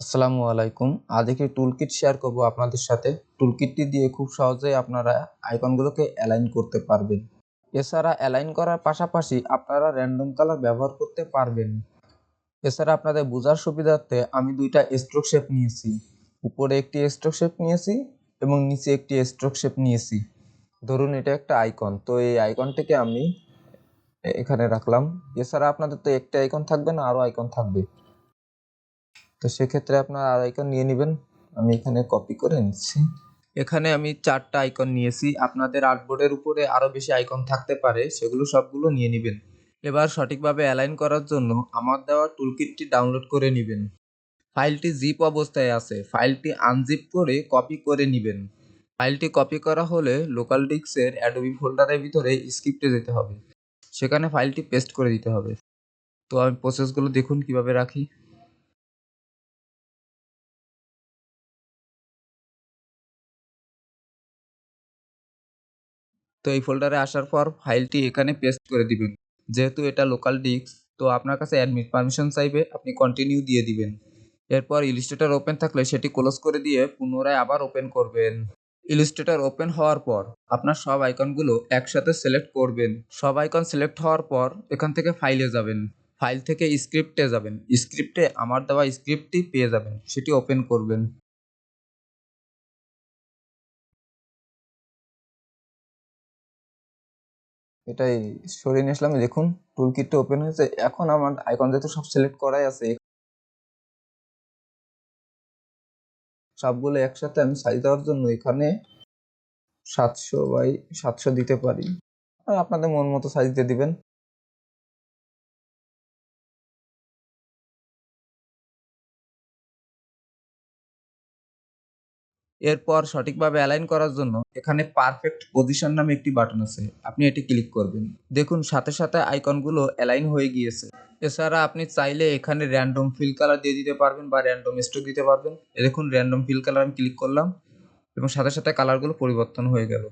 আসসালামু আলাইকুম। আজ একটি টুলকিট শেয়ার করব আপনাদের সাথে। টুলকিটটি দিয়ে খুব সহজেই আপনারা আইকনগুলোকে অ্যালাইন করতে পারবেন। এছাড়া অ্যালাইন করার পাশাপাশি আপনারা র‍্যান্ডম কালার ব্যবহার করতে পারবেন। এছাড়া আপনাদের বোঝার সুবিধার্থে আমি ২টা স্ট্রোক শেপ নিয়েছি। উপরে একটি স্ট্রোক শেপ নিয়েছি এবং নিচে একটি স্ট্রোক শেপ নিয়েছি। ধরুন এটা একটা আইকন। তো এই আইকনটিকে আমি এখানে রাখলাম। এছাড়া আপনাদের তো একটা আইকন থাকবে না, আরও আইকন থাকবে। তো সেক্ষেত্রে আপনারা আর আইকন নিয়ে নেবেন। আমি এখানে কপি করে নিচ্ছি। এখানে আমি 4টা আইকন নিয়েছি। আপনাদের আর্টবোর্ডের উপরে আরও বেশি আইকন থাকতে পারে, সেগুলো সবগুলো নিয়ে নেবেন। এবার সঠিকভাবে অ্যালাইন করার জন্য আমার দেওয়া টুলকিটটি ডাউনলোড করে নেবেন। ফাইলটি জিপ অবস্থায় আছে। ফাইলটি আনজিপ করে কপি করে নেবেন। ফাইলটি কপি করা হলে লোকাল ডিস্কের অ্যাডোবি ফোল্ডারের ভিতরে স্ক্রিপ্টে যেতে হবে। সেখানে ফাইলটি পেস্ট করে দিতে হবে। তো আমি প্রসেসগুলো দেখুন কিভাবে রাখি। তো এই ফোল্ডারে আসার পর ফাইলটি এখানে পেস্ট করে দিবেন। যেহেতু এটা লোকাল ডিস্ক, তো আপনার কাছে অ্যাডমিন পারমিশন চাইবে, আপনি কন্টিনিউ দিয়ে দিবেন। এরপর ইলাস্ট্রেটর ওপেন থাকলে সেটি ক্লোজ করে দিয়ে পুনরায় আবার ওপেন করবেন। ইলাস্ট্রেটর ওপেন হওয়ার পর আপনার সব আইকনগুলো একসাথে সিলেক্ট করবেন। সব আইকন সিলেক্ট হওয়ার পর এখান থেকে ফাইলে যাবেন। ফাইল থেকে স্ক্রিপ্টে যাবেন। স্ক্রিপ্টে আমার দেওয়া স্ক্রিপ্টটি পেয়ে যাবেন। সেটি ওপেন করবেন। এটাই সরিয়ে নিয়ে আসলাম। দেখুন টুলকিটটা ওপেন হয়েছে। এখন আমার আইকন যেহেতু সব সিলেক্ট করাই আছে, সবগুলো একসাথে আমি সাইজ দেওয়ার জন্য এখানে 700 বাই 700 দিতে পারি। আর আপনাদের মন মতো সাইজ দিয়ে দিবেন। এরপর সঠিকভাবে অ্যালাইন করার জন্য এখানে পারফেক্ট পজিশন নামে একটি বাটন আছে। আপনি এটি ক্লিক করবেন। দেখুন সাথে সাথে আইকনগুলো অ্যালাইন হয়ে গিয়েছে। এছাড়া আপনি চাইলে এখানে র‍্যান্ডম ফিল কালার দিয়ে দিতে পারবেন বা র‍্যান্ডম স্ট্রোক দিতে পারবেন। দেখুন র‍্যান্ডম ফিল কালার আমি ক্লিক করলাম এবং সাথে সাথে কালারগুলো পরিবর্তন হয়ে গেল।